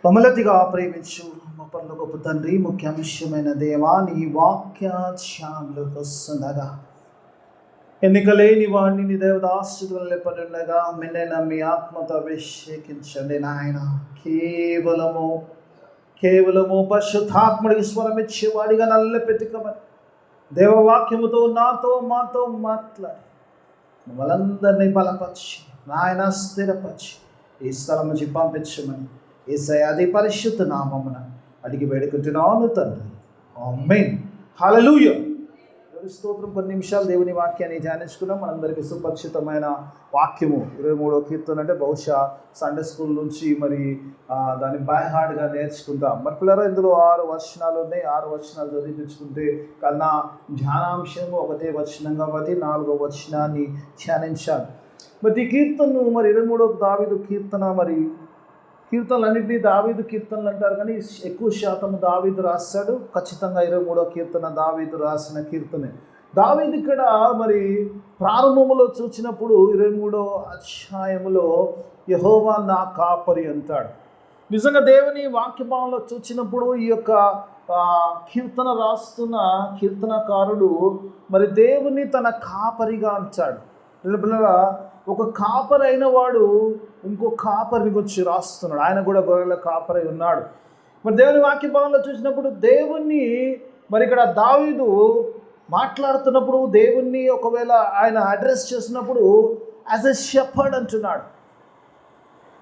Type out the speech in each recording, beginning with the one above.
మమ్మలతిగా ప్రేమించు మా పరలోకపు తండ్రి, ముఖ్యాంశమైన దేవా, నీ వాక్య ధ్యానంలోకి వస్తుండగా ఎన్నికలేని వాడిని నీ దేవదాస్తులను లేపనుండగా మిన్నైనా మీ ఆత్మతో అభిషేకించండి నాయన. కేవలము పరిశుద్ధాత్ముడికి స్వరం ఇచ్చేవాడిగా నల్లపెట్టుకమని దేవవాక్యముతో మాతో మాట్లాడి మమ్మల్ందరినీ బలపరిచి నాయన స్థిరపరిచి ఈ స్థలం నుంచి పంపించమని యేసయ్య అతి పరిశుద్ధ నామమున అడిగి వేడుకుంటున్నాను తండ్రి, ఆమేన్. హల్లెలూయా. స్తోత్రం. కొన్ని నిమిషాలు దేవుని వాక్యాన్ని ధ్యానించుకున్నాం. మనందరికీ సుపరిచితమైన వాక్యము 23వ కీర్తన. అంటే బహుశా సండే స్కూల్ నుంచి మరి దాన్ని బై హార్ట్గా నేర్చుకుంటాం. మరి పిల్లరా, ఇందులో 6 వచనాలు ఉన్నాయి. 6 వచనాలు చదివించుకుంటే కన్నా ధ్యానాంశము ఒకటే వచనం కాబట్టి 4వ వచనాన్ని ధ్యానించాలి. మరి ఈ కీర్తనను మరి 23వ దావీదు కీర్తన. మరి కీర్తనలన్నింటినీ దావీదు కీర్తనలు అంటారు, కానీ ఎక్కువ శాతం దావీదు రాస్తాడు. ఖచ్చితంగా 23వ కీర్తన దావీదు రాసిన కీర్తనే. దావీదు ఇక్కడ మరి ప్రారంభంలో చూసినప్పుడు 23వ అధ్యాయములో యెహోవా నా కాపరి అంటాడు. నిజంగా దేవుని వాక్యభావంలో చూసినప్పుడు ఈ యొక్క కీర్తన రాస్తున్న కీర్తనకారుడు మరి దేవుని తన కాపరిగా అంటాడు. పిల్లరా, ఒక కాపరి అయిన వాడు ఇంకో కాపరిని గురించి రాస్తున్నాడు. ఆయన కూడా గొర్రెల కాపరి ఉన్నాడు. మరి దేవుని వాక్యభావంలో చూసినప్పుడు దేవుణ్ణి మరి ఇక్కడ దావీదు మాట్లాడుతున్నప్పుడు దేవుణ్ణి ఒకవేళ ఆయన అడ్రస్ చేసినప్పుడు యాజ్ ఎ షెపర్డ్ అంటున్నాడు.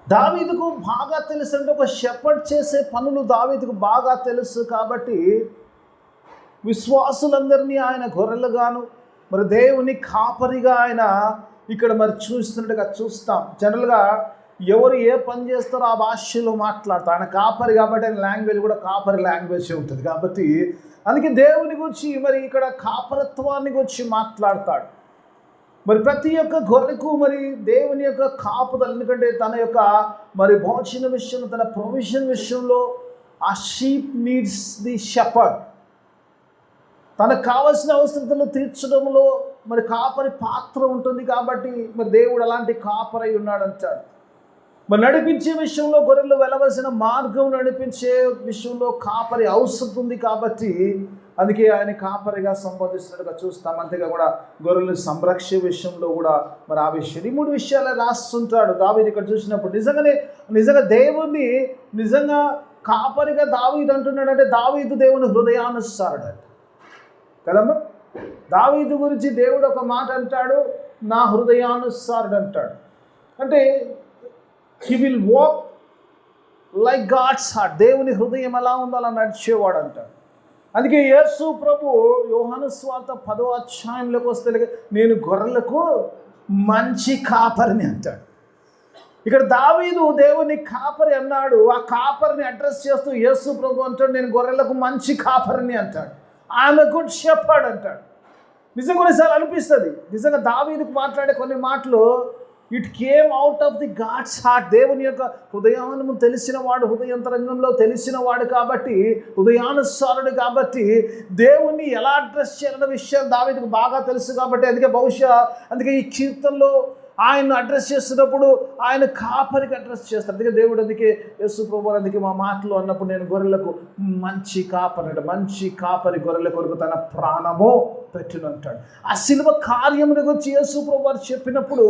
దావీదుకు బాగా తెలుసు, అంటే ఒక షెపర్డ్ చేసే పనులు దావీదుకు బాగా తెలుసు. కాబట్టి విశ్వాసులందరినీ ఆయన గొర్రెలుగాను మరి దేవుని కాపరిగా ఆయన ఇక్కడ మరి చూస్తున్నట్టుగా చూస్తాం. జనరల్గా ఎవరు ఏ పని చేస్తారో ఆ భాషలో మాట్లాడతారు. ఆయన కాపరి కాబట్టి ఆయన లాంగ్వేజ్ కూడా కాపరి లాంగ్వేజ్ ఉంటుంది. కాబట్టి అందుకే దేవుని గురించి మరి ఇక్కడ కాపరత్వాన్ని గురించి మాట్లాడతాడు. మరి ప్రతి ఒక్క గొర్రెకు మరి దేవుని యొక్క కాపుదల, ఎందుకంటే తన యొక్క మరి భోజన విషయంలో, తన ప్రొవిజన్ విషయంలో ఆ షీప్ నీడ్స్ ది షెపర్డ్. తనకు కావలసిన అవసరతలు తీర్చడంలో మరి కాపరి పాత్ర ఉంటుంది. కాబట్టి మరి దేవుడు అలాంటి కాపరై ఉన్నాడు అంటాడు. మరి నడిపించే విషయంలో, గొర్రెలు వెళ్ళవలసిన మార్గం నడిపించే విషయంలో కాపరి అవసరం ఉంది. కాబట్టి అందుకే ఆయన కాపరిగా సంబోధిస్తున్నట్టుగా చూస్తాం. అంతేగా కూడా గొర్రెలు సంరక్షణ విషయంలో కూడా మరి ఆ విషయం 3 విషయాలే రాస్తుంటాడు దావీదు ఇక్కడ చూసినప్పుడు. నిజంగా దేవుణ్ణి నిజంగా కాపరిగా దావీదు అంటున్నాడు. అంటే దావీదు దేవుని హృదయానుసారుడు కదమ్మా. దావీదు గురించి దేవుడు ఒక మాట అంటాడు, నా హృదయానుసారుడు అంటాడు. అంటే he will walk like God's heart. దేవుని హృదయం ఎలా ఉందో అలా నడిచేవాడు అంటాడు. అందుకే యేసు ప్రభు యోహాను సువార్త 10వ అధ్యాయంలోకి వస్తే నేను గొర్రెలకు మంచి కాపరిని అంటాడు. ఇక్కడ దావీదు దేవుని కాపరి అన్నాడు. ఆ కాపరిని అడ్రస్ చేస్తూ యేసు ప్రభు అంటాడు, నేను గొర్రెలకు మంచి కాపరిని అంటాడు. ఆయన గుడ్ షెపర్డ్ అంటాడు. నిజంగా కొన్నిసార్లు అనిపిస్తుంది, నిజంగా దావీదుకు మాట్లాడే కొన్ని మాటలు it came out of the God's heart. దేవుని యొక్క హృదయాన్ని తెలిసిన వాడు, హృదయంతరంగంలో తెలిసిన వాడు కాబట్టి, హృదయానుసారుడు కాబట్టి దేవుణ్ణి ఎలా అడ్రస్ చేయాలన్న విషయం దావీదుకు బాగా తెలుసు. కాబట్టి అందుకే ఈ కీర్తనలో ఆయన అడ్రస్ చేస్తున్నప్పుడు ఆయన కాపరికి అడ్రస్ చేస్తాడు. అందుకే దేవుడు అందుకే యేసు ప్రభువు అందుకే మా మాటలు అన్నప్పుడు నేను గొర్రెలకు మంచి కాపరి అంటే మంచి కాపరి గొర్రెల కొరకు తన ప్రాణము పెట్టును అంటాడు. ఆ శిలువ కార్యముని గురించి యేసు ప్రభువు చెప్పినప్పుడు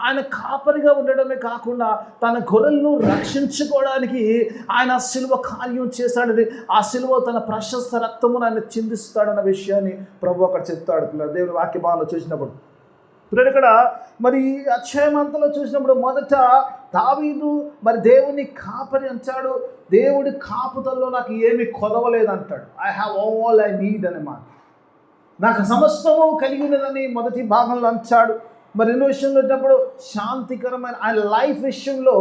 ఆయన కాపరిగా ఉండడమే కాకుండా తన గొర్రెలను రక్షించుకోవడానికి ఆయన ఆ శిలువ కార్యం చేశాడని, ఆ శిలువ తన ప్రశస్త రక్తమును ఆయన చిందిస్తాడన్న విషయాన్ని ప్రభు అక్కడ చెప్తాడు. దేవుని వాక్య భావంలో చూసినప్పుడు ఇక్కడ మరి అధ్యాయమంతలో చూసినప్పుడు మొదట దావీదు మరి దేవుని కాపరి అంటాడు. దేవుడి కాపుదల్లో నాకు ఏమి కొదవలేదంటాడు. I have all I need అనే మాట. నాకు సమస్తము కలిగి ఉన్నదని మొదటి భాగంలో అంటాడు. మరి రెండో విషయంలో వచ్చినప్పుడు శాంతికరమైన ఆయన లైఫ్ విషయంలో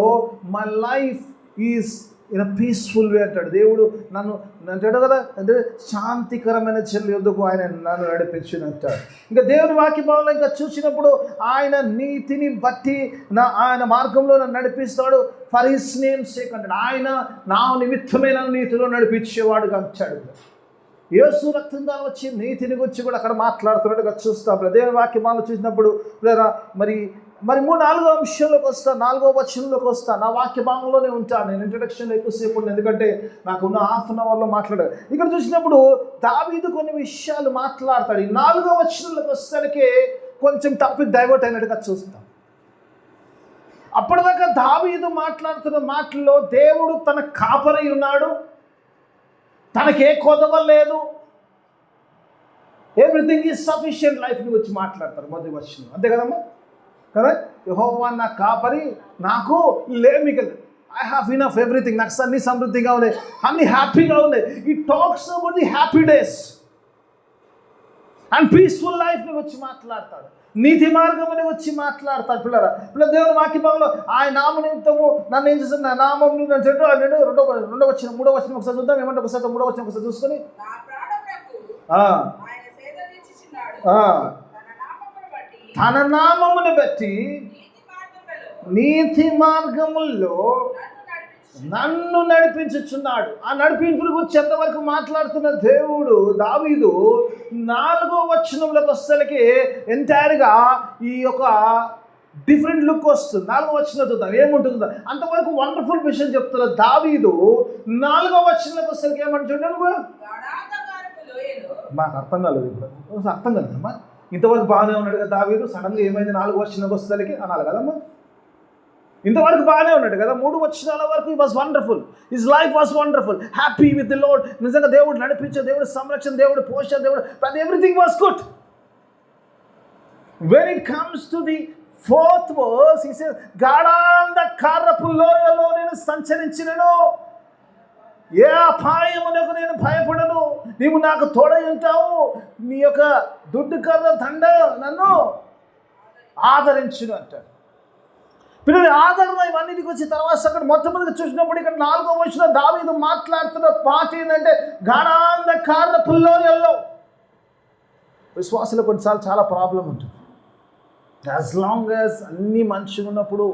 my life is in a peaceful way అంటాడు. దేవుడు నన్ను అంటాడు కదా, అంటే శాంతికరమైన చెల్లి యొద్దకు ఆయన నన్ను నడిపించినట్టాడు. ఇంకా దేవుని వాక్యభావంలో ఇంకా చూసినప్పుడు ఆయన నీతిని బట్టి ఆయన మార్గంలో నన్ను నడిపిస్తాడు. ఫర్ హిస్ నేమ్ సేక్ అంటాడు. ఆయన నా నిమిత్తమైన నీతిలో నడిపించేవాడుగా అంటాడు. యేసు రక్తం ద్వారా వచ్చి నీతిని గురించి కూడా అక్కడ మాట్లాడుతున్నట్టుగా చూస్తాం. దేవుని వాక్యభావంలో చూసినప్పుడు మరి మరి నాలుగో అంశంలోకి వస్తా, 4వ వచనంలోకి వస్తా. నా వాక్య భాగంలోనే ఉంటాను, నేను ఇంట్రడక్షన్లో ఎక్కువసేపు ఉన్నాను, ఎందుకంటే నాకున్న హాఫ్ అన్ అవర్లో మాట్లాడారు. ఇక్కడ చూసినప్పుడు దావీదు కొన్ని విషయాలు మాట్లాడతాడు. ఈ 4వ వచనంలోకి వచ్చేసరికి కొంచెం టాపిక్ డైవర్ట్ అయినట్టుగా చూస్తాం. అప్పటిదాకా దావీదు మాట్లాడుతున్న మాటల్లో దేవుడు తన కాపరి ఉన్నాడు, తనకే కొదవ లేదు, ఎవ్రీథింగ్ ఈజ్ సఫిషియంట్ లైఫ్ని వచ్చి మాట్లాడతారు మొదటి వచనం. అంతే కదమ్మా, కదా? యెహోవా నా కాపరి, నాకు లేమికలు, ఐ హ్యావ్ ఇనఫ్ ఎవ్రీథింగ్, నాకు అన్ని సమృద్ధిగా ఉన్నాయి, అన్ని హ్యాపీగా ఉన్నాయి. ఈ talks about the happy days and peaceful లైఫ్ని వచ్చి మాట్లాడతాడు, నీతి మార్గమని వచ్చి మాట్లాడతాడు. పిల్లరా, దేవుని వాక్యంలో ఆయన నామ నిమిత్తము నన్ను ఏం చేస్తాను, నా నామం రెండో వచ్చిన 3వ వచనం ఒకసారి చూద్దాం. ఏమంటే ఒకసారి 3వ వచనం ఒకసారి చూసుకొని, తన నామమును బట్టి నీతి మార్గముల్లో నన్ను నడిపించుచున్నాడు. ఆ నడిపింపుల గురించి ఎంతవరకు మాట్లాడుతున్న దేవుడు దావీదు 4వ వచనంలోకి వచ్చేసరికి ఎంటైర్గా ఈ యొక్క డిఫరెంట్ లుక్ వస్తుంది. 4వ వచనం చూద్దాం ఏముంటుందో. అంతవరకు వండర్ఫుల్ విషయం చెప్తున్న దావీదు 4వ వచనంలోకి వచ్చేసరికి ఏమంటు చూడండి, మాకు అర్థం కాలేదు, ఇప్పుడు అర్థం కాలేదమ్మా. ఇంతవరకు బాగానే ఉన్నాడు కదా దావీదు, సడన్గా ఏమైంది 4వ వచనంలోకి వచ్చేసరికి అనాలి కదమ్మా. ఇంతవరకు బాగానే ఉన్నాడు కదా, 3 వచనాల వరకు హి was wonderful, his life was wonderful, happy with the lord. నిజంగా దేవుడు నడిపించే, దేవుడు సంరక్షణ, దేవుడు పోషణ, దేవుడు everything was good. When it comes to the 4th verse, he says, గాఢాంధకారపు లోయలో నేను సంచరించినను, ఏ అపాయమునకు నేను భయపడను, నీవు నాకు తోడై ఉంటావు, నీ యొక్క దుడ్డు కర్ర దండ నన్ను ఆదరించును అంటాడు. పిల్లలు ఆదరణ ఇవన్నిటికి వచ్చిన తర్వాత అక్కడ మొట్టమొదటిగా చూసినప్పుడు ఇక్కడ 4వ వచనంలో దావీదు మాట్లాడుతున్న పాట ఏంటంటే గాఢాంధకారపు లోయల్లో. విశ్వాసులు కొన్నిసార్లు చాలా ప్రాబ్లం ఉంటుంది. యాజ్ లాంగ్ యాజ్ అన్ని మంచిగా ఉన్నప్పుడు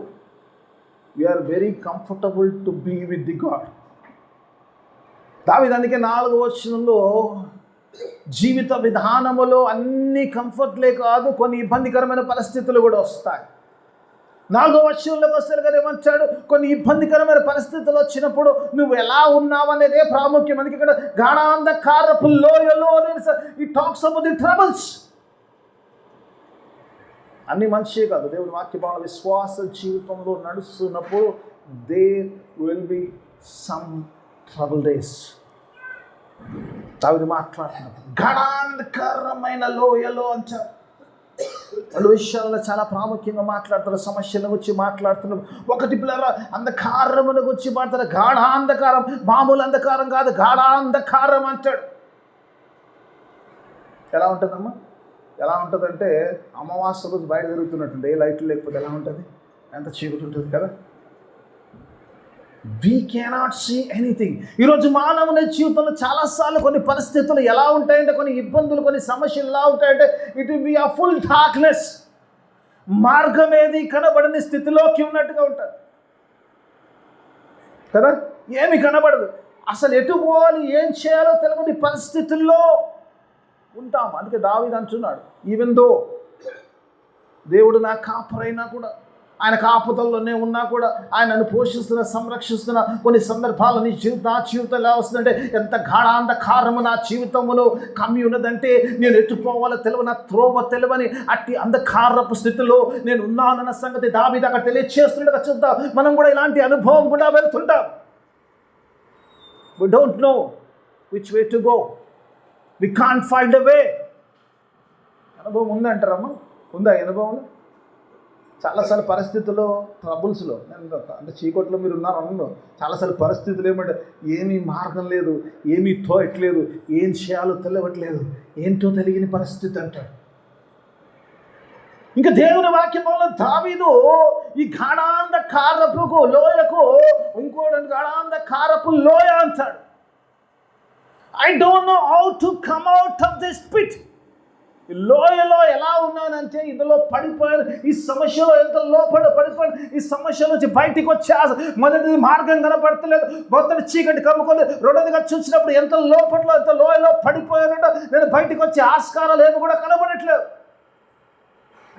we are very comfortable to be with the God. దావీదు అందుకే 4వ వచనంలో జీవిత విధానములో అన్ని కంఫర్ట్లే కాదు, కొన్ని ఇబ్బందికరమైన పరిస్థితులు కూడా వస్తాయి. 4వ వచనంలోకి వస్తారు కదా ఏమంటాడు, కొన్ని ఇబ్బందికరమైన పరిస్థితులు వచ్చినప్పుడు నువ్వు ఎలా ఉన్నావు అనేదే ప్రాముఖ్యం. అందుకే ఇక్కడ గాఢాంధకారపు లోయలో ఈ టాక్స్ అబౌట్ ది ట్రబుల్స్. అన్ని మంచియే కాదు. దేవుని వాక్య భావన విశ్వాస జీవితంలో నడుస్తున్నప్పుడు there will be some trouble days. దావీదు మాట్లాడుతున్నప్పుడు గాఢాంధకరమైన లోయలో అంటారు. 2 విషయాలలో చాలా ప్రాముఖ్యంగా మాట్లాడుతారు. సమస్యల గురించి మాట్లాడుతున్నారు. ఒకటి పిల్లల అంధకారమును గురించి మాట్లాడతారు. గాఢాంధకారం, మామూలు అంధకారం కాదు, గాఢాంధకారం అంటాడు. ఎలా ఉంటుందమ్మా? ఎలా ఉంటుందంటే అమావాస్య రోజు బయట తిరుగుతున్నట్టుండే, ఏ లైట్లు లేకపోతే ఎలా ఉంటుంది, ఎంత చీకటి ఉంటుంది కదా. We cannot see anything. ఈరోజు మానవుని జీవితంలో చాలాసార్లు కొన్ని పరిస్థితులు ఎలా ఉంటాయంటే, కొన్ని ఇబ్బందులు, కొన్ని సమస్యలు ఎలా ఉంటాయంటే, ఇట్ విల్ బి ఆ ఫుల్ డార్క్నెస్. మార్గం ఏది కనబడని స్థితిలోకి ఉన్నట్టుగా ఉంటుంది కదా. ఏమి కనబడదు, అసలు ఎటు పోవాలి, ఏం చేయాలో తెలియని పరిస్థితుల్లో ఉంటాం. అందుకే దావీదు అంటున్నాడు, ఈవెన్ దో దేవుడు నా కాపరైనా కూడా, ఆయన కాపుదల్లోనే ఉన్నా కూడా, ఆయన నన్ను పోషిస్తున్న, సంరక్షిస్తున్న కొన్ని సందర్భాలు నా జీవితం ఎలా వస్తుందంటే, ఎంత గాఢాంధకారము నా జీవితములో కమ్మి ఉన్నదంటే, నేను ఎట్టుపోవాలో తెలియని, నా త్రోవ తెలియని అట్టి అంధకారపు స్థితిలో నేను ఉన్నానన్న సంగతి దావీదు అక్కడ తెలియచేస్తుండగా చూద్దాం. మనం కూడా ఇలాంటి అనుభవం కూడా వెళ్తుంటాం. We don't know which way to go. We can't find a way. అనుభవం ఉందంటారమ్మా? ఉందా అనుభవం? చాలాసార్లు పరిస్థితుల్లో, ట్రబుల్స్లో, అంటే చీకట్లో మీరు ఉన్నారన్న చాలాసార్లు పరిస్థితులు ఏమంటే, ఏమీ మార్గం లేదు, ఏమీ తోయట్లేదు, ఏం చేయాలో తెలియట్లేదు, ఏంటో తెలియని పరిస్థితి అంటాడు. ఇంకా దేవుని వాక్యంలో దావీదు ఈ గాఢాంధకారపు లోయకు ఇంకోటి గాఢాంధకారపు లోయ అంటాడు. I don't know how to come out of this pit. ఈ లోయలో ఎలా ఉన్నానంటే, ఇందులో పడిపోయాను, ఈ సమస్యలో ఎంత లోపల పడిపోయాను, ఈ సమస్య నుంచి బయటికి వచ్చే మొదటిది మార్గం కనపడతలేదు, మొదటి చీకటి కమ్ముకొని, రెండోదిగా చూసినప్పుడు ఎంత లోపల, ఎంత లోయలో పడిపోయానంట, నేను బయటికి వచ్చే ఆస్కారాలు ఏమి కూడా కనబడట్లేదు.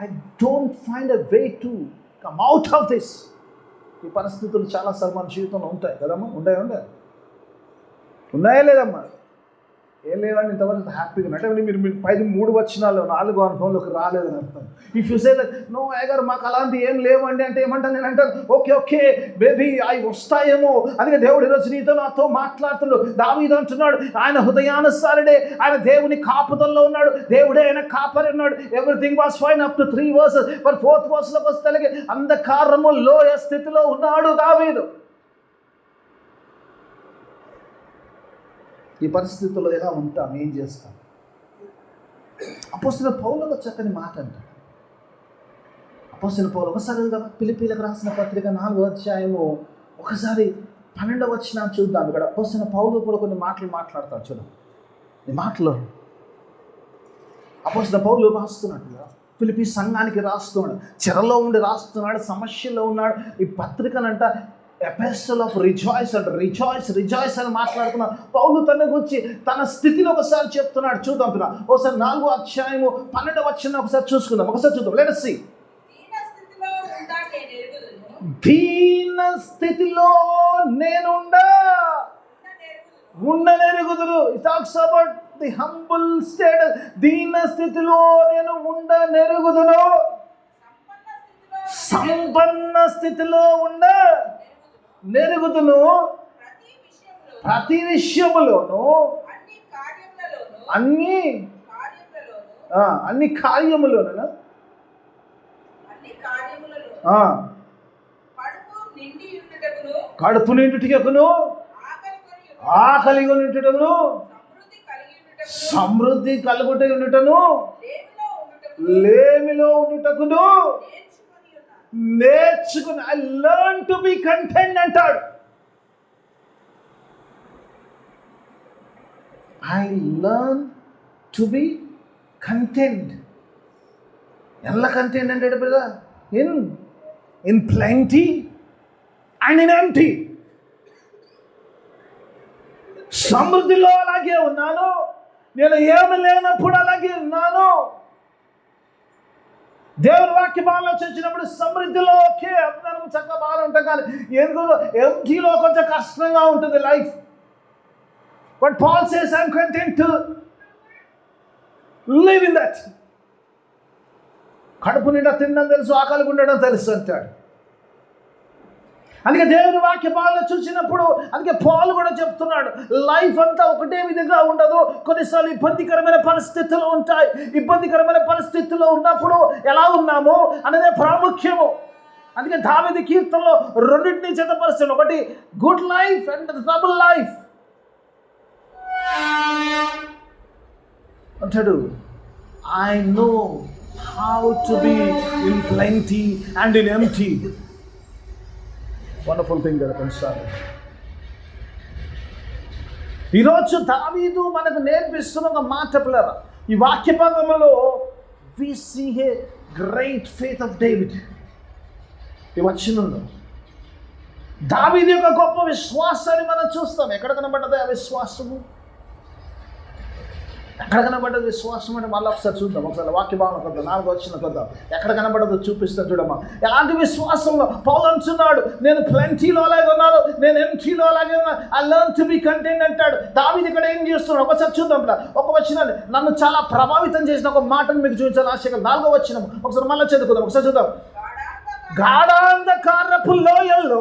I don't find a way to come out of this. ఈ పరిస్థితులు చాలాసార్లు మన జీవితంలో ఉంటాయి కదమ్మా. ఉన్నాయా లేదమ్మా? ఏం లేవండి ఇంతవరకు హ్యాపీగా అంటే మీరు 3 వచనాలు 4 అనుభవంలోకి రాలేదని అర్థం. If you say that no అయ్యగారు మాకు అలాంటి ఏం లేవండి అంటే ఏమంటాను నేను అంటాను, ఓకే బేబీ అవి వస్తాయేమో. అందుకే దేవుడు ఈరోజు నీతో నాతో మాట్లాడుతున్నాడు. దావీదు అంటున్నాడు ఆయన హృదయానుసారుడే, ఆయన దేవుని కాపుదల్లో ఉన్నాడు, దేవుడే ఆయన కాపరి ఉన్నాడు. Everything was fine up to 3 verses. మరి 4th verseలోకి వస్తే అంధకారము లోయ స్థితిలో ఉన్నాడు దావీదు. ఈ పరిస్థితుల్లో ఎలా ఉంటాం, ఏం చేస్తాం? అపోస్తలుడైన పౌలు ఒక చక్కని మాట అంటాడు. అపోస్తలుడైన పౌలు ఒకసారి వెళ్దాం ఫిలిప్పీలకు రాసిన పత్రిక 4వ అధ్యాయము ఒకసారి 12వ వచనం చూద్దాం. ఇక్కడ అపోస్తలుడైన పౌలు కూడా కొన్ని మాటలు మాట్లాడతాడు. చూడండి ఈ మాటలు అపోస్తలుడైన పౌలు రాస్తున్నట్టుగా ఫిలిప్పీ సంఘానికి రాస్తున్నాడు, చెరలో ఉండి రాస్తున్నాడు, సమస్యలో ఉన్నాడు. ఈ పత్రికనంట ఎపిస్టల్ ఆఫ్ రిజాయిస్ అంటే రిజాయిస్ అని మాట్లాడుతున్నాడు. పౌలు తన గురించి తన స్థితిని ఒకసారి చెప్తున్నాడు. చూద్దాం ఒకసారి 4వ అధ్యాయము 12వ వచనం ఒకసారి చూసుకుందాం. ఒకసారి చూద్దాం. Let us see. దీన స్థితిలో ఉండనెరుగుదురు. It talks about the humble status. దీన స్థితిలో నేను ఉండనెరుగుదును. సంపన్న స్థితిలో నెరుగుదును. ప్రతి విషయములోను అన్ని కార్యములోను కడుపు నిండుటకును ఆకలి ఉండుటకును సమృద్ధి కలుగుట ఉండుటను లేమిలో ఉండుటకును నేర్చుకుని I learn to be content అంటాడు. I learn to be content. ఎలా కంటెంట్ అంటే brother? In plenty and in empty. సమృద్ధిలో అలాగే ఉన్నాను, నేను ఏమి లేనప్పుడు అలాగే ఉన్నాను. దేవుని వాక్య భావంలోకి వచ్చినప్పుడు సమృద్ధిలో ఓకే అందరం చక్కగా బాగా ఉంటాం, కానీ ఎందుకు ఎంటీలో కొంచెం కష్టంగా ఉంటుంది life. But Paul says I'm content to live in that. కడుపు నిండా తినడం తెలుసు, ఆకలి ఉండడం తెలుసు అంటాడు. అందుకే దేవుని వాక్య భావంలో చూసినప్పుడు అందుకే పాల్ కూడా చెప్తున్నాడు, లైఫ్ అంతా ఒకటే విధంగా ఉండదు. కొన్నిసార్లు ఇబ్బందికరమైన పరిస్థితులు ఉంటాయి. ఇబ్బందికరమైన పరిస్థితుల్లో ఉన్నప్పుడు ఎలా ఉన్నాము అనేదే ప్రాముఖ్యము. అందుకే దావీదు కీర్తనలో రెండింటినీ జతపరుస్తాడు. ఒకటి good life and trouble life అంటాడు. I know how to be in plenty and in empty. Wonderful thing కదా కొన్నిసార్లు. ఈరోజు దావీదు మనకు నేర్పిస్తున్న ఒక మాట పిల్లరా, ఈ వాక్య భాగంలో we see a great faith of David. ఈ వచనంలో దావీదు యొక్క గొప్ప విశ్వాసాన్ని మనం చూస్తాం. ఎక్కడ కనబడ్డది ఆ విశ్వాసము? ఎక్కడ కనబడ్డది విశ్వాసం అంటే మళ్ళీ ఒకసారి చూద్దాం. ఒకసారి వాక్య భావన కొద్దాం, 4వ వచనం కొద్దాం. ఎక్కడ కనబడ్డదో చూపిస్తాను చూడమ్మా. ఎలాంటి విశ్వాసంలో పౌలు అంటున్నాడు, నేను ప్లెంటీలో అలాగే ఉన్నాను, నేను ఎంటీలో అలాగే ఉన్నాను. I learn to be content అంటాడు. దావీదు ఇక్కడ ఏం చేస్తున్నాడు ఒకసారి చూద్దాం. ఒక వచనాన్ని నన్ను చాలా ప్రభావితం చేసిన ఒక మాటను మీకు చూపించాలి ఆశగా. 4వ వచనం ఒకసారి మళ్ళీ చదువుకుందాం. ఒకసారి చూద్దాం. గాఢాంధకారపు లోయల్లో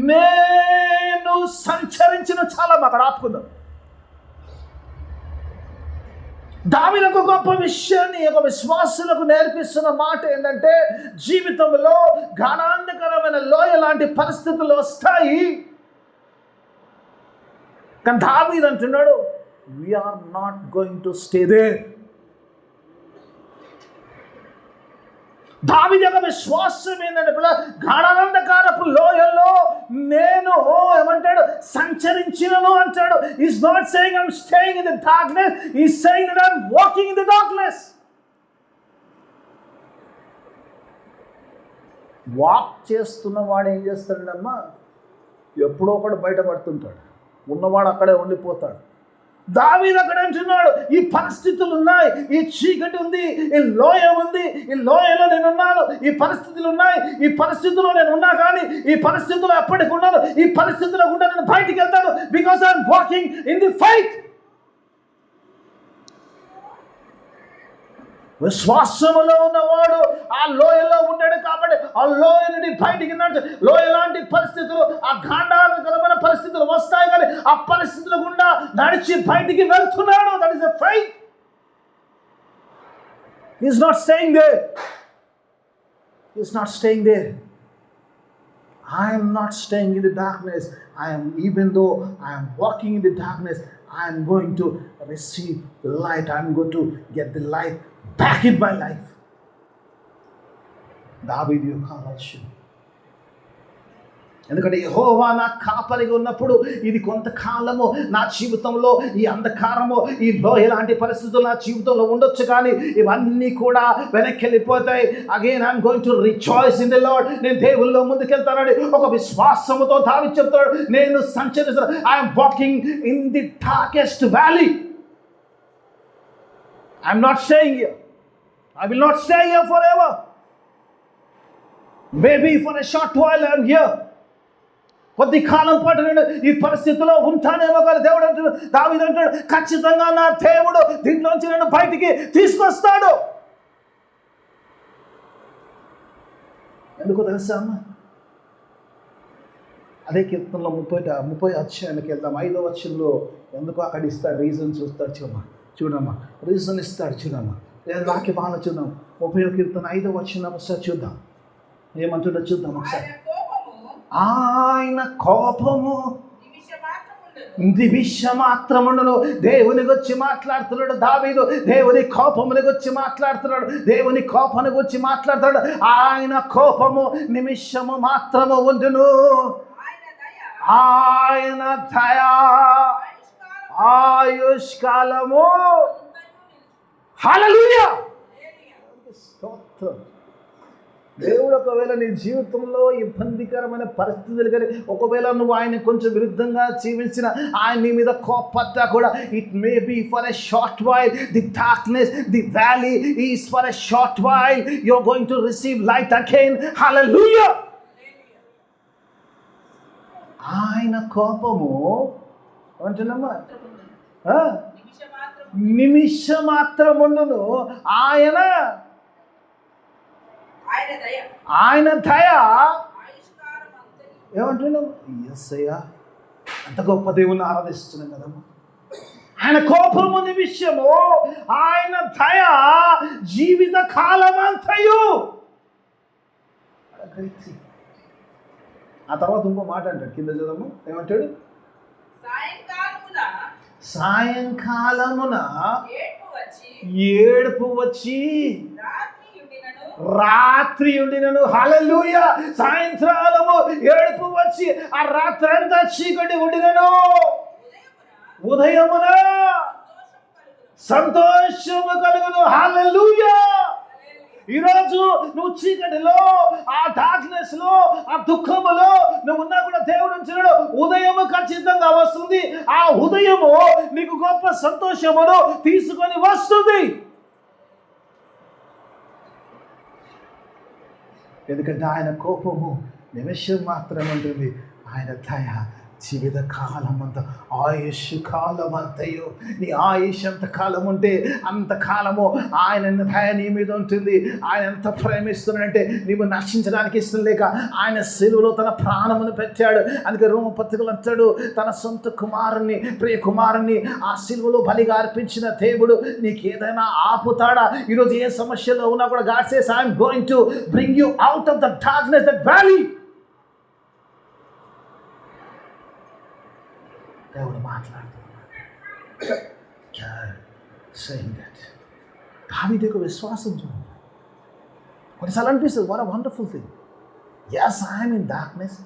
నేను సంచరించిన చాలా అక్కడ ఆపుకుందాం. దావీదుకు గొప్ప విషయాన్ని ఒక విశ్వాసులకు నేర్పిస్తున్న మాట ఏంటంటే, జీవితంలో గాఢాంధకరమైన లోయ లాంటి పరిస్థితులు వస్తాయి, కానీ దావీదు అంటున్నాడు we're not going to stay there. దావీదు యొక్క విశ్వాసం ఏంటంటే గాఢాంధకారపు లోయల్లో నేను ఏమంటాడు సంచరించినను అంటాడు. Is not saying I'm staying in the darkness, is saying that I'm walking in the darkness. Walk చేస్తున్న వాడు ఏం చేస్తాడమ్మా, ఎప్పుడో ఒకడు బయటపడుతుంటాడు, ఉన్నవాడు అక్కడే ఉండిపోతాడు. దావీదు అక్కడ అంటున్నాడు, ఈ పరిస్థితులు ఉన్నాయి, ఈ చీకటి ఉంది, ఈ లోయ ఉంది, ఈ లోయలో నేనున్నాను, ఈ పరిస్థితులు ఉన్నాయి, ఈ పరిస్థితుల్లో నేను ఉన్నా, కానీ ఈ పరిస్థితుల్లో ఎప్పటికి ఉన్నాను, ఈ పరిస్థితుల్లో కూడా నేను బయటికి వెళ్తాను, because I'm walking in the fight. విశ్వాసములో ఉన్నవాడు ఆ లోయలో ఉంటాడు కాబట్టి ఆ లోయ నుండి బయటికి నడిచి, లోయ లాంటి పరిస్థితులు, ఆ గాండాలకరమైన పరిస్థితులు వస్తాయి, కానీ ఆ పరిస్థితుల గుండా నడిచి బయటికి వెళ్తున్నాడు. That is a fight. He is not staying there. He is not staying there. I am not staying in the darkness. Even though I am walking in the darkness, I am going to receive the light. I am going to get the light back in my life. దావీదు యొక్క ఆలోచన. ఎందుకంటే యెహోవా నా కాపరిగా ఉన్నప్పుడు ఇది కొంతకాలము నా జీవితంలో ఈ అంధకారము, ఈ లోయ లాంటి పరిస్థితులు నా జీవితంలో ఉండొచ్చు, కానీ ఇవన్నీ కూడా వెనక్కి వెళ్ళిపోతాయి. Again I'm going to rejoice in the lord. నేను దేవుల్లో ముందుకెళ్తానని ఒక విశ్వాసముతో దావీదు చెప్తాడు. నేను సంచరిస్తాను. I'm walking in the darkest valley. I'm not staying here. I will not stay here forever. Maybe for a short while I am here. కొద్ది కాలం పాటు నేను ఈ పరిస్థితిలో ఉంటానేమో, కానీ దేవుడు అంటున్నాడు, దావీదు అంటాడు, ఖచ్చితంగా నా దేవుడు దీంట్లోంచి నేను బయటికి తీసుకొస్తాడు. ఎందుకో తెలుసా అమ్మ? అదే కీర్తనలో 30 అధ్యాయానికి వెళ్దాం. 5వ వచనంలో ఎందుకో అక్కడ ఇస్తాడు, రీజన్ చూస్తాడు. చూడమ్మా, రీజన్ ఇస్తాడు. చూడమ్మా, వాక్య బాగా చూద్దాం. 30వ కీర్తన 5వ వచనం ఒకసారి చూద్దాం. ఏమంటుండో చూద్దాం ఒకసారి. ఆయన కోపము నిమిషమాత్రముండును. దేవుని గురించి మాట్లాడుతున్నాడు దావీదు. దేవుని కోపముని గురించి మాట్లాడుతున్నాడు. దేవుని కోపముని గురించి మాట్లాడుతున్నాడు. ఆయన కోపము నిమిషము మాత్రము ఉండును. ఆయన దయా ఆయుష్కాలము. హల్లెలూయా. స్తోత్రం. దేవుడు ఒకవేళ నీ జీవితంలో ఇబ్బందికరమైన పరిస్థితులు కానీ, ఒకవేళ నువ్వు ఆయన కొంచెం విరుద్ధంగా జీవించిన, ఆయన నీ మీద కోపడ్డా కూడా, it may be for a short while. The darkness, the valley is for a short while. You are going to receive light again. Hallelujah. ఆయన కోపము అంటున్నామా, నిమిషమాత్రముండును. ఆయన దయ ఏమంటున్నాం? యేసయ్యా, అంత గొప్ప దేవుని ఆరాధిస్తున్నాం కదమ్మా. ఆయన కోపము నిమిషము, ఆయన దయ జీవిత కాలమంతయు. ఆ తర్వాత ఇంకో మాట అంటాడు, కింద చదవము. ఏమంటాడు? సాయంకాలమున ఏడుపు వచ్చి రాత్రి ఉండినను. హల్లెలూయా. సాయంత్రాలము ఏడుపు వచ్చి ఆ రాత్రి అంతా చీకటి ఉండినను. ఉదయమున సంతోషము కలుగును. హల్లెలూయా. ఈరోజు నువ్వు చీకటిలో, ఆ డార్క్నెస్ లో, ఆ దుఃఖములో నువ్వు ఉన్నా కూడా దేవుడు అంటున్నాడు, ఉదయము ఖచ్చితంగా వస్తుంది. ఆ ఉదయము నీకు గొప్ప సంతోషమును తీసుకొని వస్తుంది. ఎందుకంటే ఆయన కోపము నిమిషం మాత్రం ఉంటుంది. ఆయన దయ జీవిత కాలం అంతా, ఆయుష్ కాలం అంతయు. నీ ఆయుష్ ఎంత కాలం ఉంటే అంతకాలము ఆయన దయ నీ మీద ఉంటుంది. ఆయన ఎంత ప్రేమిస్తున్నాడంటే, నీవు నశించడానికి ఇష్టం లేక ఆయన సిలువలో తన ప్రాణమును పెట్టాడు. అందుకే రోమపత్రికలు అంటాడు, తన సొంత కుమారుణ్ణి, ప్రియ కుమారుణ్ణి ఆ సిలువలో బలిగా అర్పించిన దేవుడు నీకు ఏదైనా ఆపుతాడా? ఈరోజు ఏ సమస్యలో ఉన్నా కూడా God says, I'm going to bring you out of the darkness, that valley. దేవుడు మాట్లాడుతున్నాడు. దావీదు యొక్క విశ్వాసం చూడండి. కొన్నిసార్లు అనిపిస్తుంది, what a wonderful thing. Yes, I'm in darkness.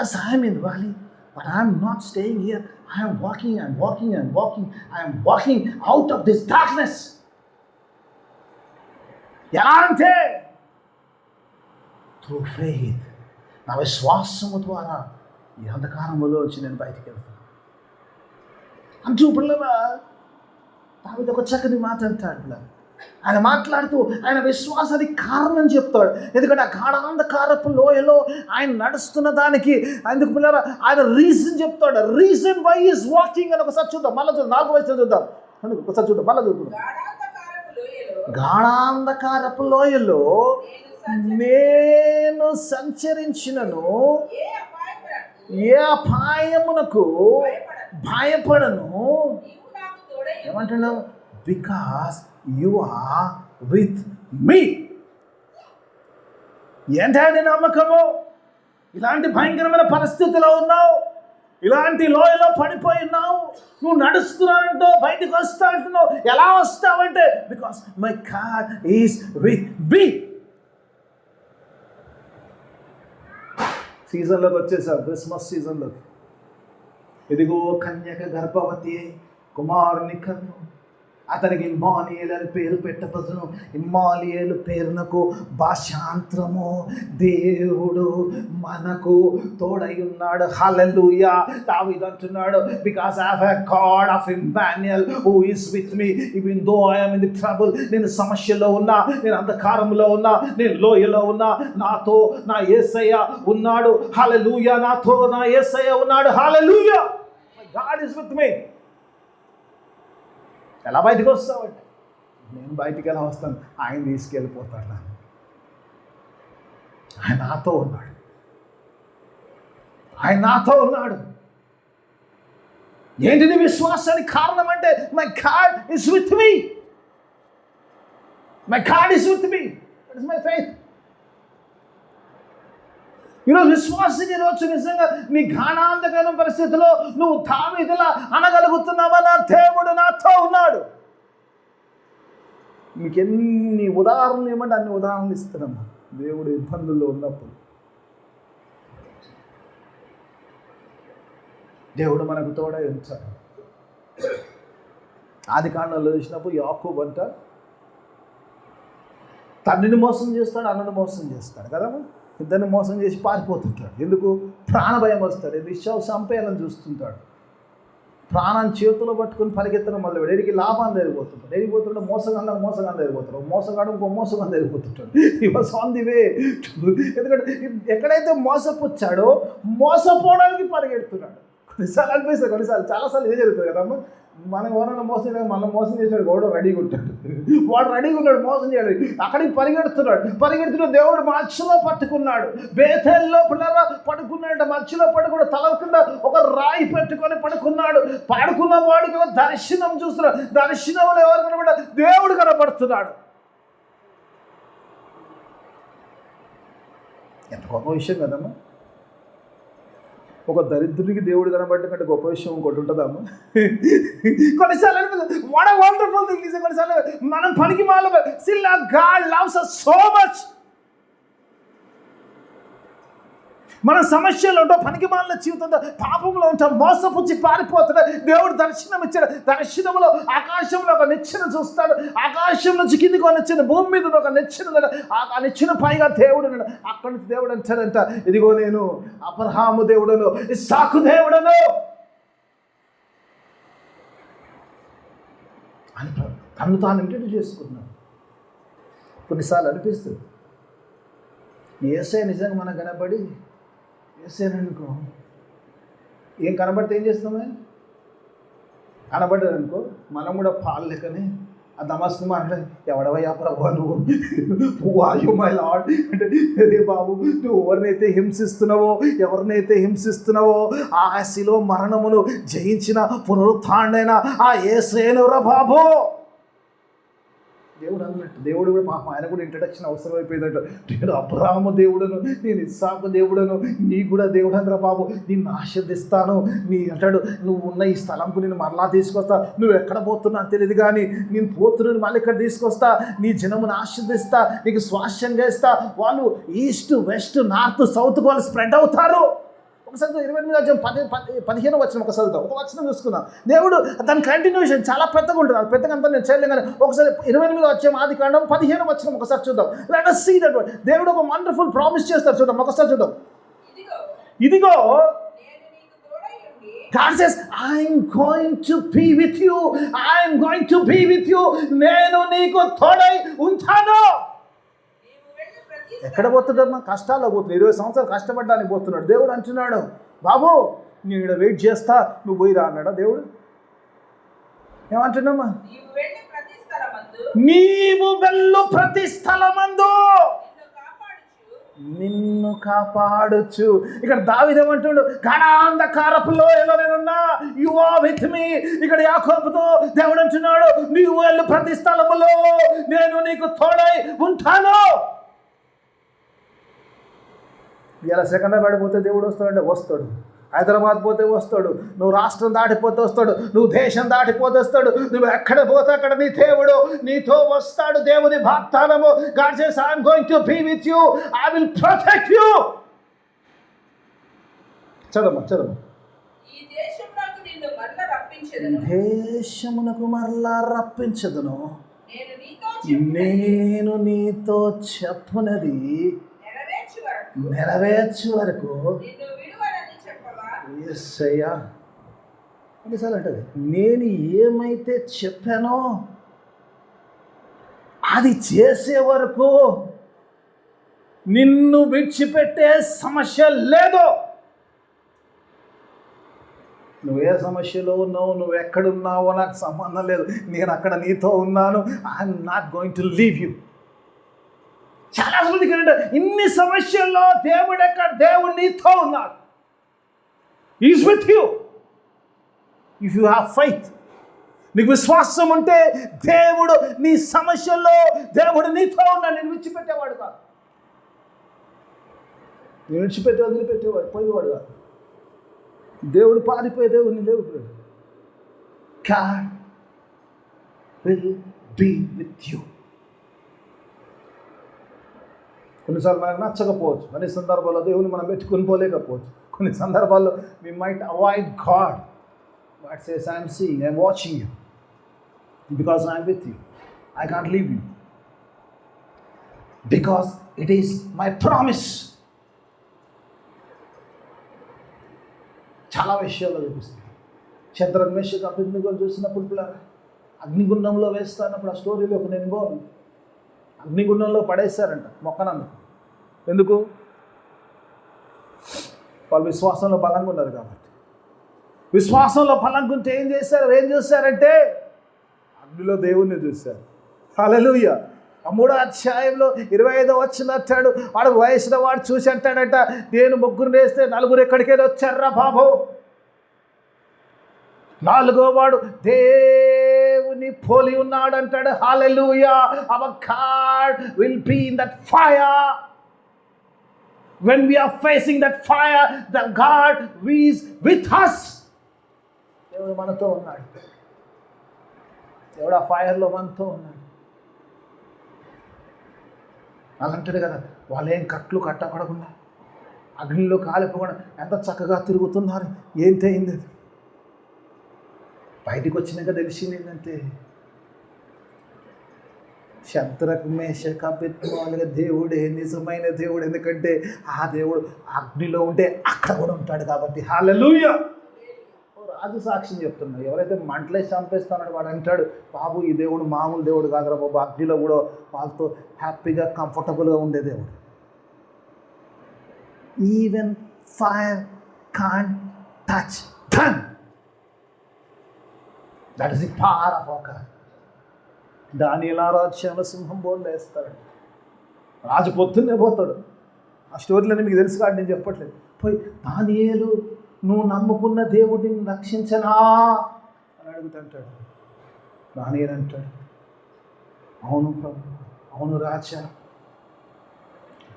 Yes, I'm in valley. But I'm not staying here. I'm walking, I'm walking, I'm walking, I'm walking out of this darkness. ఎలా అంటే త్రూ ఫెయిత్. నా విశ్వాసము ద్వారా ఈ అంధకారములో వచ్చి నేను బయటికి వెళ్తాను. అంటూ పిల్లల దావీదు ఒక చక్కని మాట అంటాడు. ఆయన మాట్లాడుతూ ఆయన విశ్వాసానికి కారణం చెప్తాడు. ఎందుకంటే ఆ గాఢాంధకారపు లోయలో ఆయన నడుస్తున్న దానికి అందుకు పిల్లల ఆయన రీజన్ చెప్తాడు. రీజన్ వై ఈస్ వాకింగ్ అని ఒకసారి చూద్దాం. మళ్ళీ చూద్దాం, 4వ వచనం చూద్దాం. ఒకసారి చూద్దాం, మళ్ళీ చూద్దాం. గాఢాంధకారపు లోయలో నేను సంచరించినను ఏ అపాయమునకు భయపడను. ఏమంటున్నావు? బికాస్ యు ఆర్ విత్ మీ. ఏంటంటే నమ్మకము? ఇలాంటి భయంకరమైన పరిస్థితిలో ఉన్నావు, ఇలాంటి లోయలో పడిపోయి ఉన్నావు, నువ్వు నడుస్తున్నావంటో బయటకు వస్తా అంటున్నావు. ఎలా వస్తావంటే because my God is with me. సీజన్లోకి వచ్చేసావు, క్రిస్మస్ సీజన్లోకి. ఇదిగో కన్యక గర్భవతి కుమారుని కన్ను, అతనికి ఇమ్మానుయేలు అని పేరు పెట్టబడును. ఇమ్మానుయేలు పేరునకు భాషాంతరము దేవుడు మనకు తోడై ఉన్నాడు. హల్లెలూయా. దావీదు అంటున్నాడు, because I have a God of Immanuel who is with me even though I am in the trouble. నేను సమస్యలో ఉన్నా, నేను అంధకారంలో ఉన్నా, నేను లోయలో ఉన్నా, నాతో నా యేసయ్య ఉన్నాడు. హల్లెలూయా. నాతో నా యేసయ్య ఉన్నాడు. హల్లెలూయా. మై గాడ్ ఈస్ విత్ మీ. ఎలా బయటకు వస్తావంటే నేను బయటికి ఎలా వస్తాను? ఆయన తీసుకెళ్ళిపోతాడు. ఆయన నాతో ఉన్నాడు, ఆయన నాతో ఉన్నాడు. ఏంటిది విశ్వాసానికి కారణం అంటే my God is with me. My God is with me. That is my faith. ఈరోజు విశ్వాసం ఈరోజు నిజంగా నీ గాఢాంధకార పరిస్థితిలో నువ్వు దావీదులా అనగలుగుతున్నావా? నా దేవుడు నాతో ఉన్నాడు. మీకు ఎన్ని ఉదాహరణలు ఏమంటే అన్ని ఉదాహరణలు ఇస్తున్నామ్మా. దేవుడు ఇబ్బందుల్లో ఉన్నప్పుడు దేవుడు మనకు తోడై ఉంచాడు. ఆదికాండంలో చూసినప్పుడు యాకోబు అంట తండ్రిని మోసం చేస్తాడు, అన్నని మోసం చేస్తాడు కదమ్మా. ఇద్దరిని మోసం చేసి పారిపోతుంటాడు. ఎందుకు? ప్రాణభయం వస్తాడు. విషయం చంపేయాలని చూస్తుంటాడు. ప్రాణాన్ని చేతిలో పట్టుకొని పరిగెత్తడం మొదలు ఎడికి లాభాన్ని జరిగిపోతుంటాడు. ఎడిగిపోతుంటే మోసగాళ్ళకి మోసగాన్ని జరిగిపోతాడు. మోసగాడు ఇంకో మోసగాన్ని జరిగిపోతుంటాడు. ఈ వాస్ ఆన్ ది వే. ఎందుకంటే ఎక్కడైతే మోసపుచ్చాడో మోసపోవడానికి పరిగెడుతున్నాడు. కొన్నిసార్లు అనిపిస్తుంది, కొన్నిసార్లు చాలాసార్లు ఇదే జరుగుతుంది కదమ్మా. మనం ఎవరైనా మోసం చేయడానికి మనం మోసం చేసాడు వాడు రెడీగా ఉంటాడు. వాడు రెడీగా ఉన్నాడు మోసం చేయడానికి. అక్కడికి పరిగెడుతున్నాడు. దేవుడు మధ్యలో పట్టుకున్నాడు. బేతేల్లో పిల్లరా పడుకున్నాడు. మధ్యలో పడుకున్నాడు. తల కింద ఒక రాయి పెట్టుకొని పడుకున్నాడు. పడుకున్న వాడికి దర్శనం చూస్తున్నాడు. దర్శనంలో ఎవరు కనబడ్డా? దేవుడు కనబడుతున్నాడు. ఎంత గొప్ప విషయం కదమ్మా. ఒక దరిద్రుడికి దేవుడు కనబడ్డ కంటే గొప్ప విషయం ఇంకోటి ఉంటుందమ్మా. కొన్నిసార్లు అనిపిస్తుంది what a wonderful thing is. కొన్నిసార్లు మనం పనికి మాల still God loves us so much. మన సమస్యలో ఉంటాం, పనికి మాలిన జీవితంతో పాపంలో ఉంటాం, మోసపుచ్చి పారిపోతాడు. దేవుడు దర్శనం ఇచ్చాడు. దర్శనంలో ఆకాశంలో ఒక నిచ్చెన చూస్తాడు. ఆకాశం నుంచి కిందికి ఒక నిచ్చెన, భూమి మీద ఒక నిచ్చెన. ఆ నిచ్చెన పైగా దేవుడు ఉన్నాడు. అక్కడి నుంచి దేవుడు అంటాడంట, ఇదిగో నేను అబ్రహాము దేవుడను, ఇస్సాకు దేవుడను అని తను తాను ఇంట్రడ్యూస్ చేసుకున్నాడు. కొన్నిసార్లు అనిపిస్తుంది యేసయ్య నిజంగా మనకు కనబడి అనుకో ఏం కనబడితే ఏం చేస్తామే? కనబడ్డాడు అనుకో మనం కూడా పాలు లెక్కనే ఆ దమస్కు అంటే ఎవడవయ్యా ప్రభు నువ్వు వాయు మై లార్డ్ అంటే, అదే బాబు నువ్వు ఎవరినైతే హింసిస్తున్నావో ఆ శిలువ మరణమును జయించిన పునరుత్థానుడైన ఆ యేసేనురా బాబు. దేవుడు అన్నట్టు దేవుడు కూడా పాపం ఆయన కూడా ఇంట్రడక్షన్ అవసరం అయిపోయిందట. నేను అబ్రహాము దేవుడను, నేను ఇస్సాకు దేవుడను, నీ కూడా దేవుడు అనరా బాబు. నిన్ను ఆశీర్దిస్తాను. నీ అంటాడు నువ్వు ఉన్న ఈ స్థలంకు నేను మరలా తీసుకొస్తా. నువ్వు ఎక్కడ పోతున్నా తెలియదు కానీ నేను పోతున్నాను మళ్ళీ ఇక్కడ తీసుకొస్తా. నీ జనమును ఆశీర్దిస్తా, నీకు స్వాస్థ్యంగా ఇస్తా. వాళ్ళు ఈస్ట్ వెస్ట్ నార్త్ సౌత్ వాళ్ళు స్ప్రెడ్ అవుతారు. ఒకసారి 28వ వచనం ఒకసారి ఒక వచనం చూసుకుందాం. దేవుడు దాని కంటిన్యూషన్ చాలా పెద్దగా ఉంటుంది. అది పెద్దగా అంతా నేను చేయలేను కానీ ఒకసారి 28వ అధ్యాయం ఆదికాండం 15వ వచనం ఒకసారి చూద్దాం. Let us see that word. దేవుడు ఒక వండర్ఫుల్ ప్రామిస్ చేస్తారు. చూద్దాం ఒకసారి చూద్దాం. ఇదిగో God says, I'm going to be with you. I'm going to be with you. నేను నీకు తోడై ఉంటాను. ఎక్కడ పోతున్నాడమ్మా? కష్టాల్లో పోతున్నాడు. 20 సంవత్సరాలు కష్టపడ్డానికి పోతున్నాడు. దేవుడు అంటున్నాడు, బాబు నేను ఇక్కడ వెయిట్ చేస్తా, నువ్వు పోయి రా అన్నాడా దేవుడు? ఏమంటున్నామా? నీవు వెళ్ళు ప్రతి స్థలమందు నిన్ను కాపాడుచు. ఇక్కడ దావీదు ఏమంటున్నాడు? గాఢాంధకారపు లోయలో నేనున్నా, యు ఆర్ విత్ మీ. ఇక్కడ యాకోబుతో దేవుడు అంటున్నాడు, నీవు వెళ్ళు ప్రతి స్థలములో నేను నీకు తోడై ఉంటాను. ఇలా సికింద్రాబాద్ పోతే దేవుడు వస్తాడంటే వస్తాడు, హైదరాబాద్ పోతే వస్తాడు, నువ్వు రాష్ట్రం దాటిపోతే వస్తాడు, నువ్వు దేశం దాటిపోతే వస్తాడు, నువ్వు ఎక్కడ పోతే అక్కడ నీ దేవుడు నీతో వస్తాడు. దేవుని వాగ్దానము. God says, I'm going to be with you, I will protect you. చదవమ్మా. ఈ దేశమునకు మరలా రప్పించదును, నేను నీతో చెప్పునది నెరవేర్చు వరకు. అయ్యా కొన్నిసార్లు అంటది, నేను ఏమైతే చెప్పానో అది చేసే వరకు నిన్ను విడిచిపెట్టే సమస్య లేదు. నువ్వు ఏ సమస్యలో ఉన్నావు, నువ్వు ఎక్కడున్నావో నాకు సంబంధం లేదు, నేను అక్కడ నీతో ఉన్నాను. I'm not going to leave you. చాలా మందికి అంటే ఇన్ని సమస్యల్లో దేవుడు ఎక్కడ? దేవుడు నీతో ఉన్నాడు. Is with you if you have faith. నీకు విశ్వాసం ఉంటే దేవుడు నీ సమస్యల్లో దేవుడు నీతో ఉన్నాడు. నేను విడిచిపెట్టేవాడు కాదు, నేను వదిలిపెట్టేవాడు పోయేవాడు కాదు. దేవుడు పారిపోయే దేవుడిని దేవుడు. God will be with you. కొన్నిసార్లు మనకు నచ్చకపోవచ్చు, కొన్ని సందర్భాల్లో దేవుని మనం పెట్టుకుని పోలేకపోవచ్చు. కొన్ని సందర్భాల్లో we might avoid God. God says, I'm seeing, I'm watching you because I'm with you. I can't leave you because it is my promise. చాలా విషయాల్లో చూపిస్తుంది. శద్రక్ మేషక్ అబేద్నెగోలు చూసినప్పుడు పిల్లలు అగ్నిగుండంలో వేస్తానప్పుడు ఆ స్టోరీలోకి నేను పోను. అగ్నిగుండంలో పడేశారంట మొక్కనందుకు. ఎందుకు? వాళ్ళు విశ్వాసంలో బలంగా ఉన్నారు కాబట్టి. విశ్వాసంలో బలంగా ఉంటే ఏం చేశారంటే అగ్నిలో దేవుణ్ణి చూశారు. హల్లెలూయా. ఆ 3వ అధ్యాయంలో 25వ వచనం అంటాడు, వాడు వయసులో వాడు చూసి అంటాడట, నేను ముగ్గురు వేస్తే 4 ఎక్కడికైనా వచ్చారా బాబు. 4వ వాడు దేవుని పోలి ఉన్నాడు అంటాడు. Hallelujah. Our God will be in that fire. When we are facing that fire, the God is with us. దేవుడు మనతో ఉన్నాడు. దేవుడు ఆ ఫైర్లో మనతో ఉన్నాడు. అలాంటాడు కదా, వాళ్ళేం కట్లు కట్టపడకుండా అగ్నిలో కాలిపోకుండా ఎంత చక్కగా తిరుగుతున్నారు. ఏంటయింది? బయటికి వచ్చినాక తెలిసింది ఏంటంటే శద్రక్ మేషక్ అబేద్నెగోలుగా దేవుడే నిజమైన దేవుడు. ఎందుకంటే ఆ దేవుడు అగ్నిలో ఉంటే అక్కడ కూడా ఉంటాడు కాబట్టి. హల్లెలూయా. రాజు సాక్ష్యం చెప్తున్నాడు. ఎవరైతే మంటలేసి చంపేస్తున్నాడు వాడు అంటాడు, బాబు ఈ దేవుడు మామూలు దేవుడు కాదురా బాబు, అగ్నిలో కూడా వాళ్ళతో హ్యాపీగా కంఫర్టబుల్గా ఉండే దేవుడు. Even fire can't touch them. That is the power of our God. దానియేలు రాజ్యంలో సింహం బోన్లో వేస్తాడు. రాజు పొద్దున్నే పోతాడు. ఆ స్టోరీలని మీకు తెలుసు కాబట్టి నేను చెప్పట్లేదు. పోయి దానియేలు నువ్వు నమ్ముకున్న దేవుడిని రక్షించనా అని అడుగుతుంటాడు. దానియేలు అంటాడు, అవును ప్రభు, అవును రాజా.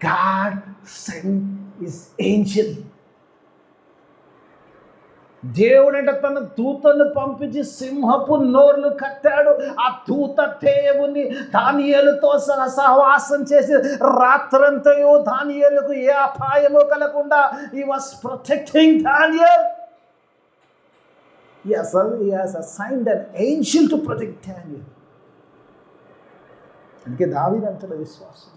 God send his angel. దేవుడు అంటే తన దూతను పంపించి సింహపు నోర్లు కట్టాడు. ఆ దూత దేవుని దానియేలుతో సహవాసం చేసి రాత్రంతయు దానియేలుకు ఏ అపాయము కలగకుండా he was protecting Daniel. He has assigned an angel to protect Daniel. అందుకే దావీదు అంటాడు విశ్వాసం.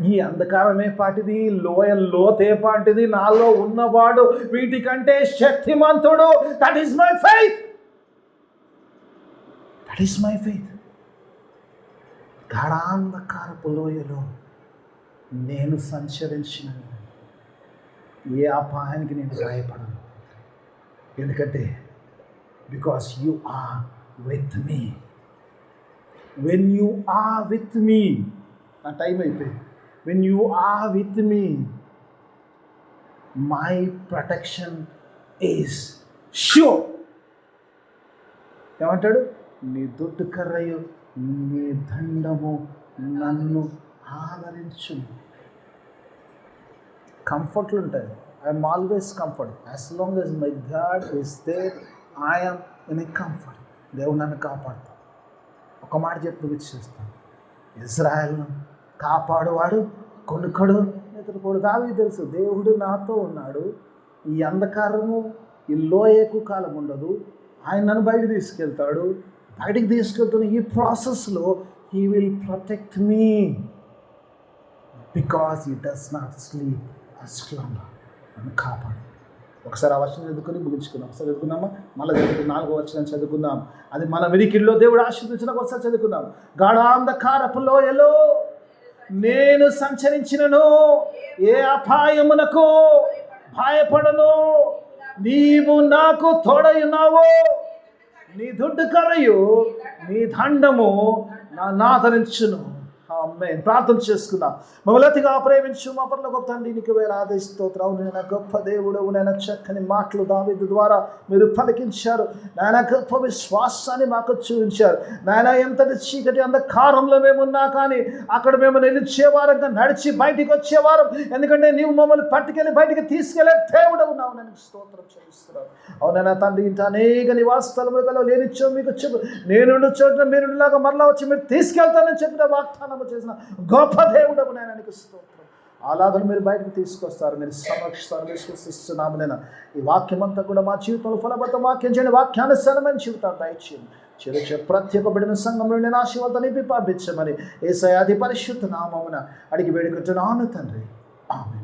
ఈ అంధకారమే పాటిది, లోయ లోతే పాటిది, నాలో ఉన్నవాడు వీటికంటే శక్తిమంతుడు. That is my faith. That is my faith. గాఢాంధకారపు లోయలో నేను సంచరించిన ఏ అపాయానికి నేను భయపడను. ఎందుకంటే because you are with me. When you are with me, నా టైం అయిపోయింది. When you are with me, my protection is sure. ఏమంటాడు? నీ దుడ్డు కర్రయు నీ దండము నన్ను ఆదరించు. కంఫర్ట్లు ఉంటాయి. I'm always comfort. As long as my God is there, I'm in a comfort. దేవుడు నన్ను కాపాడుతాడు. ఒక మాట చెప్పి విచ్చేస్తాను, ఇజ్రాయెల్ను కాపాడువాడు కొనుకడు నిద్రపోడు. దావీదు తెలుసు, దేవుడు నాతో ఉన్నాడు, ఈ అంధకారము ఈ లోయకు కాలం ఉండదు, ఆయన నన్ను బయటికి తీసుకెళ్తాడు. బయటికి తీసుకెళ్తున్న ఈ ప్రాసెస్లో he will protect me because he does not sleep అస్లంగా. నన్ను కాపాడు. ఒకసారి ఆ వచనం చదువుకొని ముగించుకుందాం. ఒకసారి చదువుకుందామా? మళ్ళీ చదువుకుని 4వ వచనం చదువుకుందాం. అది మన వినికిడిలో దేవుడు ఆశీర్వదించిన ఒకసారి చదువుకుందాం. గాఢాంధకారపు లోయలో నేను సంచరించినను ఏ అపాయమునకు భయపడను. నీవు నాకు తోడయున్నావు, నీ దుడ్డు కర్రయు నీ దండము నా ఆదరించును. ఆమేన్. ప్రార్థన చేసుకుందాం. మమ్మల్ని అతిగా ప్రేమించు మా పరలోక తండ్రి, నీకు వేలాది స్తోత్రాలు. నేను గొప్ప దేవుడు, నేను చక్కని మాటలు దావీదు ద్వారా మీరు పలికించారు. నాయన గొప్ప విశ్వాసాన్ని మాకు చూపించారు. నాయన ఎంతటి చీకటి అంధకారంలో మేమున్నా కానీ అక్కడ మేము నిలిచేవారంగా నడిచి బయటికి వచ్చేవారం. ఎందుకంటే నీవు మమ్మల్ని పట్టుకెళ్ళి బయటికి తీసుకెళ్లే దేవుడు ఉన్నావు. నేను స్తోత్రం చెల్లిస్తున్నాను. అవునైనా తండ్రి, ఇంత అనేక నివాస స్థలములలో లేనిచ్చో మీకు చెప్పు, నేను చోట్ల మీరులాగా మరలా వచ్చి మీరు తీసుకెళ్తానని చెప్పిన వాగ్దానం చేసిన గొప్ప దేవుడు నేను నీకు స్తోత్రం. అలాగని మీరు బయటకు తీసుకొస్తారు, మీరు సమక్షిస్తారు, విశ్వసిస్తున్నాము. నేను ఈ వాక్యం అంతా కూడా మా జీవితంలో ఫలభరిత వాక్యం చేయండి. వాక్యానుసారమైన జీవితాన్ని దయచేయండి. చిరు ప్రతి ఒక్క బిడ్డన సంఘంలో నేను ఆశీర్వాద నింపి పంపించమని యేసయ్య అతి పరిశుద్ధ నామమున అడిగి వేడుకుంటున్నాను తండ్రి. ఆమేన్.